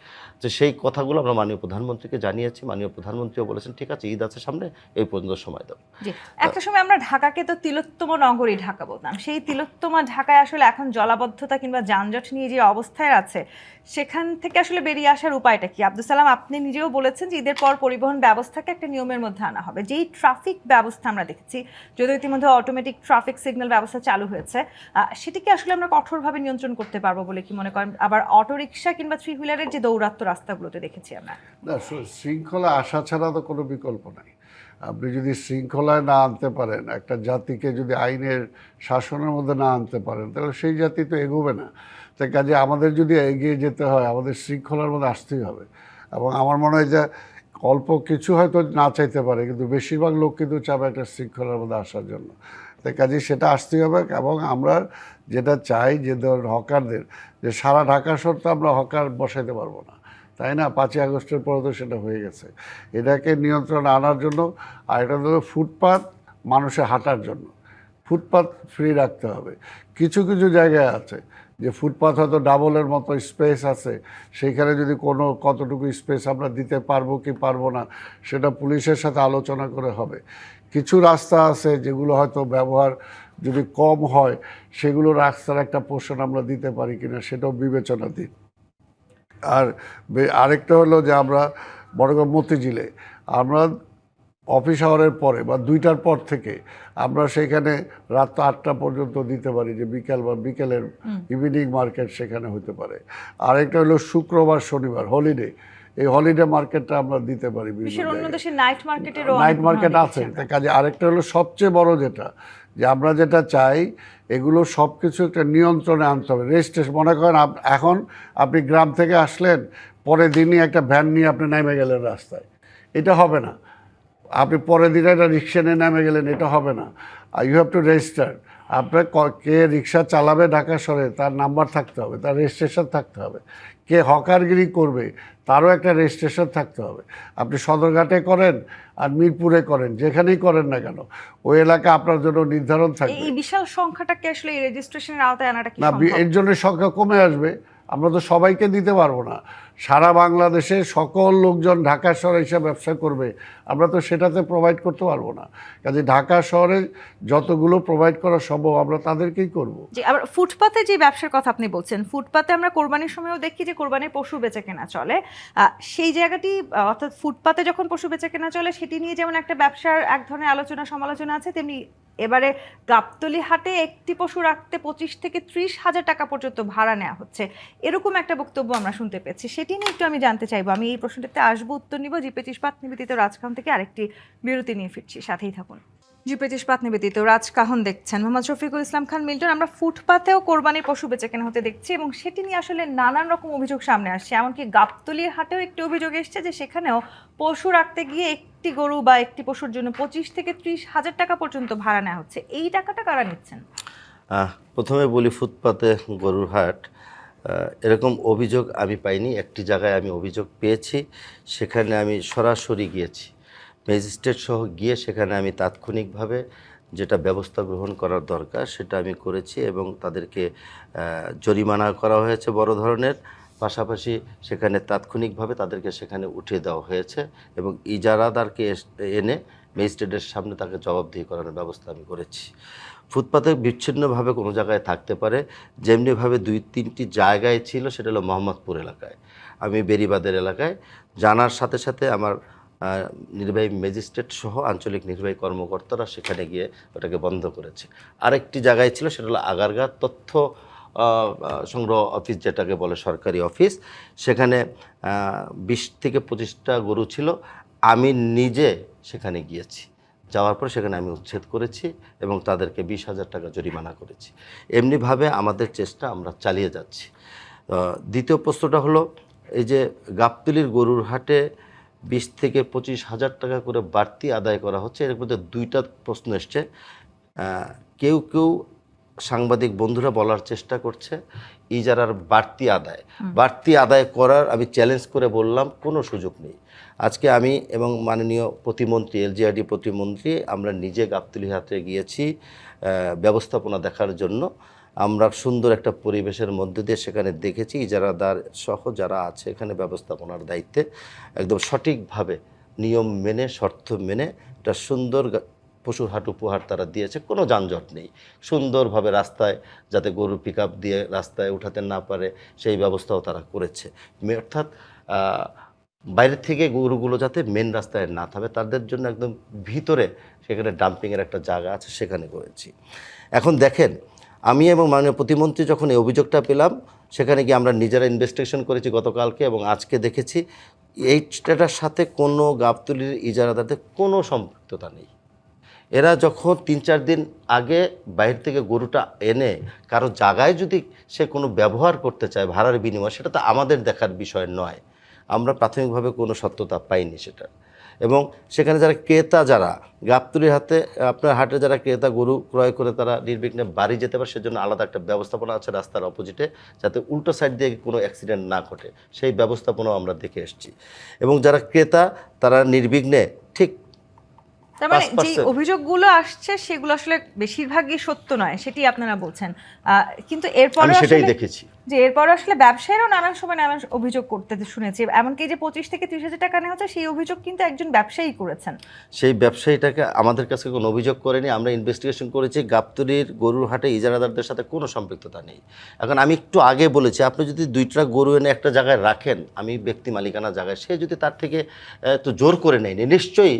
তো সেই কথাগুলো আমরা মাননীয় প্রধানমন্ত্রীকে জানিয়েছি, মাননীয় প্রধানমন্ত্রীও বলেছেন ঠিক আছে ঈদ আছে সামনে, এই পর্যন্ত সময় দাও। জি, একটা সময় আমরা ঢাকাকে তো তিলোত্তম নগরী ঢাকা বলতাম, সেই তিলোত্তমা ঢাকায় আসলে এখন জলাবদ্ধতা কিংবা যানজট নিয়ে যে অবস্থায় আছে, সেখান থেকে আসলে বেরিয়ে আসার উপায়টা কি? আব্দুল সালাম, আপনি নিজেও বলেছেন যে ঈদের পর পরিবহন ব্যবস্থাকে একটা নিয়মের মধ্যে আনা হবে। যেই ট্রাফিক ব্যবস্থা আমরা দেখেছি, যদিও ইতিমধ্যে অটোমেটিক ট্রাফিক সিগন্যাল ব্যবস্থা চালু হয়েছে, সেটিকে আসলে আমরা কঠোরভাবে নিয়ন্ত্রণ করতে পারবো বলে কি মনে করেন? আবার অটোরিকশা কিংবা থ্রি হুইলারের যে দৌরাত্ম্য রাস্তাগুলোতে দেখেছি আমরা, না, শৃঙ্খলা আসা ছাড়া তো কোনো বিকল্প নাই। আপনি যদি শৃঙ্খলায় না আনতে পারেন, একটা জাতিকে যদি আইনের শাসনের মধ্যে না আনতে পারেন, তাহলে সেই জাতি তো এগোবে না। তাই কাজে আমাদের যদি এগিয়ে যেতে হয়, আমাদের শৃঙ্খলার মধ্যে আসতেই হবে। এবং আমার মনে হয় যে অল্প কিছু হয়তো না চাইতে পারে, কিন্তু বেশিরভাগ লোক কিন্তু চাবে একটা শৃঙ্খলার মধ্যে আসার জন্য। তাই কাজে সেটা আসতেই হবে। এবং আমরা যেটা চাই যে ধরুন হকারদের, যে সারা ঢাকা শহর তো আমরা হকার বসাইতে পারবো না, তাই না? 5ই আগস্টের পরে তো সেটা হয়ে গেছে। এটাকে নিয়ন্ত্রণে আনার জন্য, আর এটা হলো ফুটপাত মানুষের হাঁটার জন্য, ফুটপাত ফ্রি রাখতে হবে। কিছু কিছু জায়গায় আছে যে ফুটপাত হয়তো ডাবলের মতো স্পেস আছে, সেইখানে যদি কোনো কতটুকু স্পেস আমরা দিতে পারবো কি পারবো না, সেটা পুলিশের সাথে আলোচনা করে হবে। কিছু রাস্তা আছে যেগুলো হয়তো ব্যবহার যদি কম হয়, সেগুলো রাস্তার একটা পোর্শন আমরা দিতে পারি কিনা সেটাও বিবেচনা দিই। আর আরেকটা হলো যে আমরা মনে করি মতিঝিলে আমরা অফিস আওয়ারের পরে বা 2টার পর থেকে আমরা সেখানে রাত 8টা পর্যন্ত দিতে পারি, যে বিকেল বা বিকেলের ইভিনিং মার্কেট সেখানে হতে পারে। আরেকটা হলো শুক্রবার শনিবার হলিডে, এই হলিডে মার্কেটটা আমরা দিতে পারি। বিশ্বের অন্য দেশে নাইট মার্কেটেরও নাইট মার্কেট আছে। তাই কাজে আরেকটা হলো সবচেয়ে বড় যেটা, যে আমরা যেটা চাই এগুলো সব কিছু একটা নিয়ন্ত্রণে আনতে হবে। রেজিস্ট্রেশন মনে করেন এখন আপনি গ্রাম থেকে আসলেন, পরের দিনই একটা ভ্যান নিয়ে আপনি নেমে গেলেন রাস্তায়, এটা হবে না। আপনি পরের দিনে একটা রিক্সা নিয়ে নেমে গেলেন, এটা হবে না। You have to register. আপনার কে রিক্সা চালাবে ঢাকা শহরে তার নাম্বার থাকতে হবে, তার রেজিস্ট্রেশন থাকতে হবে। কে হকারগিরি করবে তারও একটা রেজিস্ট্রেশন থাকতে হবে। আপনি সদরঘাটে করেন আর মিরপুরে করেন, যেখানেই করেন না কেন, ওই এলাকা আপনার জন্য নির্ধারণ থাকবে। এই বিশাল সংখ্যাটাকে আসলে এই রেজিস্ট্রেশনের আওতায় আনাটা কি না, সম্ভব? এর জন্য সংখ্যা কমে আসবে। আমরা তো সবাইকে দিতে পারবো না। সারা বাংলাদেশে সকল লোকজন ঢাকা শহরে এসে ব্যবসা করবে, আমরা তো সেটাতে প্রোভাইড করতে পারবো না। কাজে ঢাকা শহরে যতগুলো প্রোভাইড করা সম্ভব আমরা তাদেরকেই করব। জি, আবার ফুটপাতে যে ব্যবসার কথা আপনি বলছেন, ফুটপাতে আমরা কোরবানির সময়ও দেখি যে কোরবানির পশু বেচা কেনা চলে। সেই জায়গাটি অর্থাৎ ফুটপাতে যখন পশু বেচা কেনা চলে, সেটি নিয়ে যেমন একটা ব্যবসার এক ধরনের আলোচনা সমালোচনা আছে, তেমনি এবারে গাবতলী হাটে একটি পশু রাখতে 25 থেকে 30 হাজার টাকা পর্যন্ত ভাড়া নেওয়া হচ্ছে, এরকম একটা বক্তব্য আমরা শুনতে পেয়েছি। সেটি নিয়ে একটু আমি জানতে চাইবো। আমি এই প্রশ্নটাতে আসবো, উত্তর নিব। জিপেচ ইস্পাত নিবেদিত রাজকাহন থেকে আরেকটি বিরতি নিয়ে ফিরছি, সাথেই থাকুন। জিপেচ ইস্পাত নিবেদিত রাজকাহন দেখছেন, মোহাম্মদ শফিকুল ইসলাম খান মিল্টন। আমরা ফুটপাতেও কোরবানির পশু বেচা কেনা হতে দেখছি এবং সেটি নিয়ে আসলে নানান রকম অভিযোগ সামনে আসছে। এমনকি গাবতলীর হাটেও একটি অভিযোগ এসছে যে সেখানেও পশু রাখতে গিয়ে একটি গরু বা একটি পশুর জন্য 25 থেকে 30 হাজার টাকা পর্যন্ত ভাড়া নেওয়া হচ্ছে। এই টাকাটা কারা নিচ্ছেন? প্রথমে বলি, ফুটপাতে গরুর হাট, এরকম অভিযোগ আমি পাইনি। একটি জায়গায় আমি অভিযোগ পেয়েছি, সেখানে আমি সরাসরি গিয়েছি, ম্যাজিস্ট্রেট সহ গিয়ে সেখানে আমি তাৎক্ষণিকভাবে যেটা ব্যবস্থা গ্রহণ করার দরকার সেটা আমি করেছি এবং তাদেরকে জরিমানা করা হয়েছে বড় ধরনের। পাশাপাশি সেখানে তাৎক্ষণিকভাবে তাদেরকে সেখানে উঠিয়ে দেওয়া হয়েছে এবং ইজারাদারকে এনে ম্যাজিস্ট্রেটের সামনে তাকে জবাবদিহি করানোর ব্যবস্থা আমি করেছি। ফুটপাতে বিচ্ছিন্নভাবে কোনো জায়গায় থাকতে পারে, যেমনিভাবে 2-3টি জায়গায় ছিল, সেটা হলো মোহাম্মদপুর এলাকায়, আমি বেরিবাদের এলাকায় জানার সাথে সাথে আমার নির্বাহী ম্যাজিস্ট্রেট সহ আঞ্চলিক নির্বাহী কর্মকর্তারা সেখানে গিয়ে ওটাকে বন্ধ করেছে। আরেকটি জায়গায় ছিল, সেটা হলো আগারগাঁ তথ্য সংগ্রহ অফিস, যেটাকে বলে সরকারি অফিস। সেখানে 20 থেকে 25টা গরু ছিল। আমি নিজে সেখানে গিয়েছি, যাওয়ার পর সেখানে আমি উচ্ছেদ করেছি এবং তাদেরকে 20,000 টাকা জরিমানা করেছি। এমনিভাবে আমাদের চেষ্টা আমরা চালিয়ে যাচ্ছি। দ্বিতীয় প্রশ্নটা হলো, এই যে গাবতলীর গরুর হাটে 20 থেকে 25 হাজার টাকা করে বাড়তি আদায় করা হচ্ছে, এর মধ্যে 2টা প্রশ্ন এসছে। কেউ কেউ সাংবাদিক বন্ধুরা বলার চেষ্টা করছে ইজারার বাড়তি আদায় করার আমি চ্যালেঞ্জ করে বললাম কোনো সুযোগ নেই। আজকে আমি এবং মাননীয় প্রতিমন্ত্রী, এলজিআরডি প্রতিমন্ত্রী, আমরা নিজে গাবতলী হাটে গিয়েছি, ব্যবস্থাপনা দেখার জন্য আমরা সুন্দর একটা পরিবেশের মধ্যে দিয়ে সেখানে দেখেছি ইজারাদার সহ যারা আছে এখানে ব্যবস্থাপনার দায়িত্বে একদম সঠিকভাবে নিয়ম মেনে শর্ত মেনে একটা সুন্দর পশুর হাট উপহার তারা দিয়েছে। কোনো যানজট নেই, সুন্দরভাবে রাস্তায় যাতে গরু পিক আপ দিয়ে রাস্তায় উঠাতে না পারে সেই ব্যবস্থাও তারা করেছে। অর্থাৎ বাইরের থেকে গরুগুলো যাতে মেন রাস্তায় না থামে তাদের জন্য একদম ভিতরে সেখানে ডাম্পিংয়ের একটা জায়গা আছে, সেখানে করেছি। এখন দেখেন, আমি এবং মাননীয় প্রতিমন্ত্রী যখন এই অভিযোগটা পেলাম সেখানে গিয়ে আমরা নিজেরা ইনভেস্টিগেশন করেছি গতকালকে, এবং আজকে দেখেছি এইটার সাথে কোনো গাবতলীর ইজারাদারদের কোনো সম্পৃক্ততা নেই। এরা যখন 3-4 দিন আগে বাইরে থেকে গরুটা এনে কারো জায়গায় যদি সে কোনো ব্যবহার করতে চায় ভাড়ার বিনিময়ে, সেটা তো আমাদের দেখার বিষয় নয়। আমরা প্রাথমিকভাবে কোনো সত্যতা পাইনি সেটা। এবং সেখানে যারা ক্রেতা, যারা গাবতলীর হাতে আপনার হাটে যারা ক্রেতা গরু ক্রয় করে তারা নির্বিঘ্নে বাড়ি যেতে পারে, সেজন্য আলাদা একটা ব্যবস্থাপনা আছে রাস্তার অপোজিটে, যাতে উল্টো সাইড দিয়ে কোনো অ্যাক্সিডেন্ট না ঘটে, সেই ব্যবস্থাপনাও আমরা দেখে এসেছি। এবং যারা ক্রেতা তারা নির্বিঘ্নে ঠিক তার মানে যে 5% অভিযোগগুলো আসছে সেগুলো আসলে বেশিরভাগই সত্য নয়, সেটি আপনারা বলছেন। কিন্তু এরপর আমি সেটাই দেখেছি যে এরপর আসলে ব্যবসায়ীরাও নানান সময় নানান অভিযোগ করতে শুনেছি, এমনকি যে 25 থেকে 30 হাজার টাকা নেওয়া হচ্ছে সেই অভিযোগ কিন্তু একজন ব্যবসায়ী করেছেন। সেই ব্যবসায়ীটাকে আমাদের কাছে কোনো অভিযোগ করেনি, আমরা ইনভেস্টিগেশন করেছি। গাবতলীর গরুর হাটে ইজারাদারদের সাথে কোনো সম্পৃক্ততা নেই। এখন আমি একটু আগে বলেছি, আপনি যদি 2টা গরু এনে একটা জায়গায় রাখেন, আমি ব্যক্তি মালিকানা জায়গায়, সে যদি তার থেকে তো জোর করে নেয়নি, নিশ্চয়ই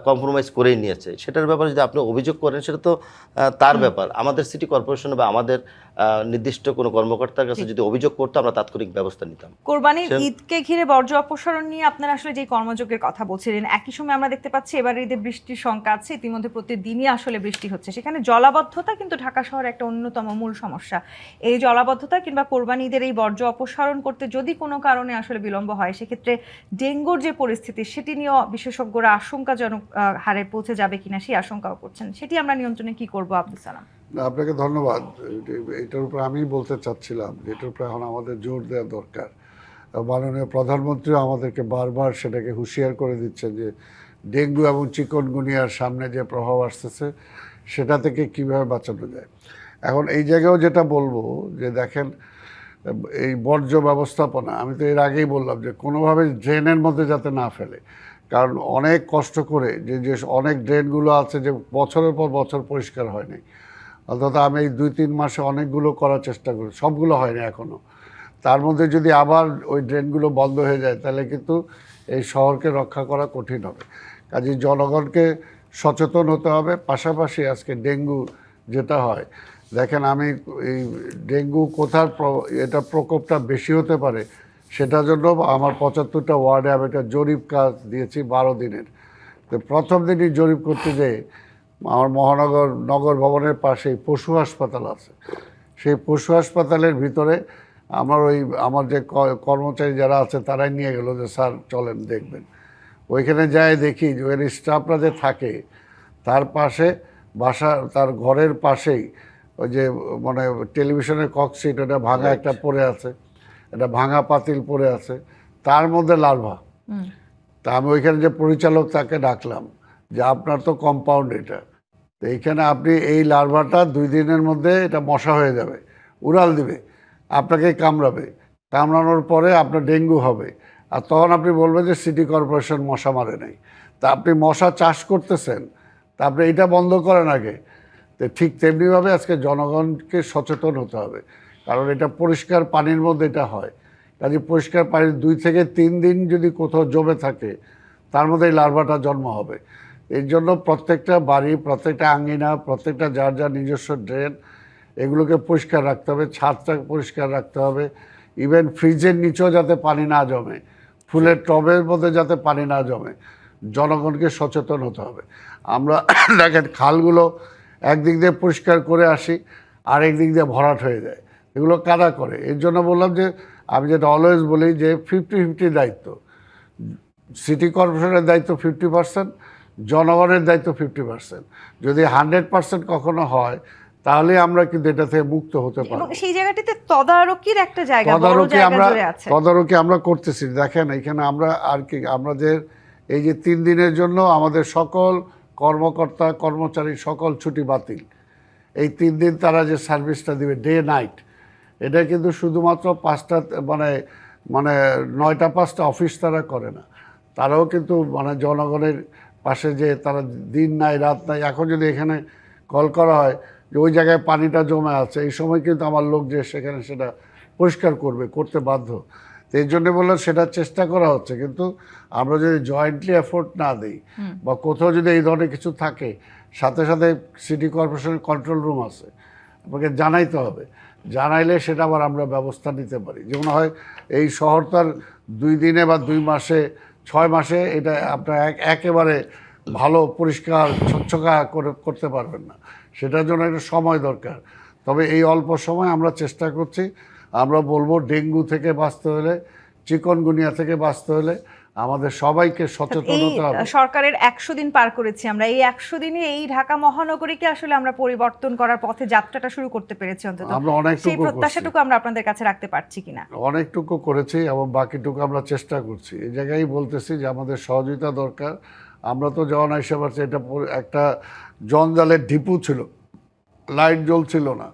কম্প্রোমাইজ করেই নিয়েছে। সেটার ব্যাপারে যদি আপনি অভিযোগ করেন সেটা তো তার ব্যাপার। আমাদের সিটি কর্পোরেশন বা আমাদের নির্দিষ্ট কোনো কর্মকর্তার কাছে যদি অভিযোগ করতো আমরা তাৎক্ষণিক ব্যবস্থা নিতাম। কোরবানির ঈদকে ঘিরে বর্জ্য অপসারণ নিয়ে আপনারা আসলে যে কর্মযোগের কথা বলছিলেন, একই সময় আমরা দেখতে পাচ্ছি এবার ঈদে বৃষ্টির শঙ্কা আছে, ইতিমধ্যে প্রতিদিনই আসলে বৃষ্টি হচ্ছে, সেখানে জলাবদ্ধতা কিন্তু ঢাকা শহরে একটা অন্যতম মূল সমস্যা। এই জলাবদ্ধতা কিংবা কোরবানি ঈদের এই বর্জ্য অপসারণ করতে যদি কোনো কারণে আসলে বিলম্ব হয়, সেক্ষেত্রে ডেঙ্গুর যে পরিস্থিতি সেটি নিয়েও বিশেষজ্ঞরা আশঙ্কাজনক হারে পৌঁছে যাবে কিনা সেই আশঙ্কাও করছেন। সেটি আমরা নিয়ন্ত্রণে কি করবো? আব্দুল সালাম। আপনাকে ধন্যবাদ। এটার উপর আমি বলতে চাচ্ছিলাম, এটার উপরে এখন আমাদের জোর দেওয়া দরকার। মাননীয় প্রধানমন্ত্রীও আমাদেরকে বারবার সেটাকে হুঁশিয়ার করে দিচ্ছেন যে ডেঙ্গু এবং চিকনগুনিয়ার সামনে যে প্রভাব আসতেছে সেটা থেকে কিভাবে বাঁচানো যায়। এখন এই জায়গায়ও যেটা বলবো যে দেখেন, এই বর্জ্য ব্যবস্থাপনা আমি তো এর আগেই বললাম যে কোনোভাবে ড্রেনের মধ্যে যাতে না ফেলে, কারণ অনেক কষ্ট করে যে অনেক ড্রেনগুলো আছে যে বছরের পর বছর পরিষ্কার হয়নি। অর্থাৎ আমি এই 2-3 মাসে অনেকগুলো করার চেষ্টা করি, সবগুলো হয়নি এখনও। তার মধ্যে যদি আবার ওই ড্রেনগুলো বন্ধ হয়ে যায় তাহলে কিন্তু এই শহরকে রক্ষা করা কঠিন হবে। কাজেই জনগণকে সচেতন হতে হবে। পাশাপাশি আজকে ডেঙ্গু যেটা হয়, দেখেন আমি এই ডেঙ্গু কোথার এটা প্রকোপটা বেশি হতে পারে সেটার জন্য আমার 75টা ওয়ার্ডে আমি একটা জরিপ কাজ দিয়েছি 12 দিনের। তো প্রথম দিনই জরিপ করতে যেয়ে আমার নগর ভবনের পাশেই পশু হাসপাতাল আছে, সেই পশু হাসপাতালের ভিতরে আমার যে কর্মচারী যারা আছে তারাই নিয়ে গেল যে স্যার চলেন দেখবেন। ওইখানে যাই দেখি যে ওই স্টাফরা যে থাকে তার পাশে তার ঘরের পাশেই ওই যে মানে টেলিভিশনের ককশিট, ওটা ভাঙা একটা পড়ে আছে, একটা ভাঙা পাতিল পড়ে আছে, তার মধ্যে লার্ভা। তা আমি ওইখানে যে পরিচালক তাকে ডাকলাম যে আপনার তো কম্পাউন্ড এটা, তো এইখানে আপনি এই লার্ভাটা 2 দিনের মধ্যে এটা মশা হয়ে যাবে, উড়াল দিবে, আপনাকে কামড়ানোর পরে আপনার ডেঙ্গু হবে। আর তখন আপনি বলবেন যে সিটি কর্পোরেশন মশা মারে নাই। তা আপনি মশা চাষ করতেছেন, তা আপনি এটা বন্ধ করেন আগে। তো ঠিক তেমনিভাবে আজকে জনগণকে সচেতন হতে হবে, কারণ এটা পরিষ্কার পানির মধ্যে এটা হয়। কাজে পরিষ্কার পানি 2 থেকে 3 দিন যদি কোথাও জমে থাকে তার মধ্যে এই লার্ভাটা জন্ম হবে। এর জন্য প্রত্যেকটা বাড়ি, প্রত্যেকটা আঙ্গিনা, প্রত্যেকটা যার যার নিজস্ব ড্রেন, এগুলোকে পরিষ্কার রাখতে হবে, ছাদটাকে পরিষ্কার রাখতে হবে। ইভেন ফ্রিজের নিচেও যাতে পানি না জমে, ফুলের টবের মধ্যে যাতে পানি না জমে, জনগণকে সচেতন হতে হবে। আমরা দেখেন খালগুলো একদিক দিয়ে পরিষ্কার করে আসি, আরেক দিক দিয়ে ভরাট হয়ে যায়, এগুলো কারা করে? এর জন্য বললাম যে আমি যেটা অলওয়েজ বলি যে 50-50 দায়িত্ব। সিটি কর্পোরেশনের দায়িত্ব 50%, জনগণের দায়িত্ব 50%। যদি 100% কখনো হয় তাহলে আমরা কিন্তু এটা থেকে মুক্ত হতে পারবো। এবং সেই জায়গাটিতে তদারকির একটা জায়গা, বড় জায়গা জুড়ে আছে। তদারকি আমরা করতেছি। দেখেন এখানে আমরা আর কি, আমাদের এই যে 3 দিনের জন্য আমাদের সকল কর্মকর্তা কর্মচারী সকল ছুটি বাতিল, এই 3 দিন তারা যে সার্ভিসটা দিবে ডে নাইট, এটা কিন্তু শুধুমাত্র 5টা মানে মানে 9টা 5টা অফিস তারা করে না, তারাও কিন্তু মানে জনগণের পাশে যে তারা দিন নাই রাত নাই। এখন যদি এখানে কল করা হয় যে ওই জায়গায় পানিটা জমে আছে, এই সময় কিন্তু আমার লোক যে সেখানে সেটা পরিষ্কার করতে বাধ্য। তো এই জন্য বললাম সেটা চেষ্টা করা হচ্ছে, কিন্তু আমরা যদি জয়েন্টলি এফোর্ট না দিই বা কোথাও যদি এই ধরনের কিছু থাকে, সাথে সাথে সিটি কর্পোরেশনের কন্ট্রোল রুম আছে, আপনাকে জানাইতে হবে, জানাইলে সেটা আবার আমরা ব্যবস্থা নিতে পারি। যেমন হয় এই শহরটার 2 দিনে বা 2 মাসে 6 মাসে এটা আপনার একেবারে ভালো পরিষ্কার স্বচ্ছকা করতে পারবেন না, সেটার জন্য একটা সময় দরকার। তবে এই অল্প সময় আমরা চেষ্টা করছি। আমরা বলবো ডেঙ্গু থেকে বাঁচতে হলে, চিকনগুনিয়া থেকে বাঁচতে হলে আমাদের সবাইকে সচেতন এই হতে হবে। সরকারের 100 দিন পার করেছি আমরা, এই 100 দিনে এই ঢাকা মহানগরীকে আসলে আমরা পরিবর্তন করার পথে যাত্রাটা শুরু করতে পেরেছি, অন্তত আমরা অনেকটুকু সেই প্রত্যাশাটুকু আমরা আপনাদের কাছে রাখতে পারছি কিনা? অনেকটুকু করেছি এবং বাকিটুকু আমরা চেষ্টা করছি। এই জায়গায় বলতেছি যে আমাদের সহযোগিতা দরকার। আমরা তো যখন এসে পারছি, এটা একটা জঞ্জালের ঢিপু ছিল, লাইট জ্বলছিল না,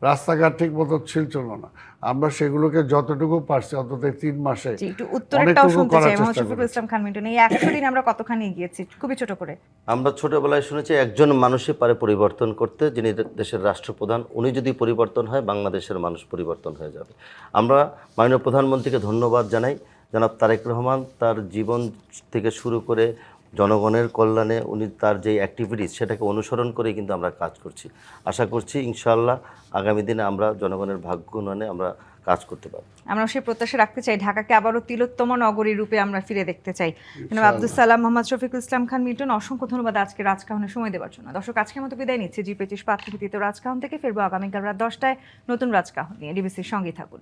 রাস্তাঘাট ঠিক মতো ছিল না। আমরা সেগুলোকে যতটুকু পারছি অন্তত 3 মাসে একটু উত্তরটাও শুনতে চাই। মোহাম্মদ চেষ্টা শফিকুল ইসলাম খান মিন্টু, এই 100 দিন আমরা কতখানি এগিয়েছি, খুবই ছোট করে? আমরা ছোটবেলায় শুনেছি একজন মানুষই পারে পরিবর্তন করতে, যিনি দেশের রাষ্ট্রপ্রধান। উনি যদি পরিবর্তন হয়, বাংলাদেশের মানুষ পরিবর্তন হয়ে যাবে। আমরা মাননীয় প্রধানমন্ত্রীকে ধন্যবাদ জানাই। জনাব তারেক রহমান তার জীবন থেকে শুরু করে জনগণের কল্যাণে উনি তার যে অ্যাক্টিভিটিস সেটাকে অনুসরণ করেই কিন্তু আমরা কাজ করছি। আশা করছি ইনশাআল্লাহ আগামী দিনে আমরা জনগণের ভাগ্য উন্নয়নে আমরা কাজ করতে পারব। আমরা সেই প্রত্যাশা রাখতে চাই, ঢাকাকে আবারও তিলোত্তম নগরী রূপে আমরা ফিরে দেখতে চাই। জনাব আব্দুল সালাম মোহাম্মদ শফিকুল ইসলাম খান মিন্টন, অসংখ্য ধন্যবাদ আজকে রাজকাহনে সময় দেওয়ার জন্য। দর্শক, আজকের মতো বিদায় নিচ্ছে জি25 পাঠ্যপুথিত রাজকাহন থেকে। ফিরবো আগামীকাল রাত 10টায় নতুন রাজকাহন নিয়ে। ডিবিসির সঙ্গেই থাকুন।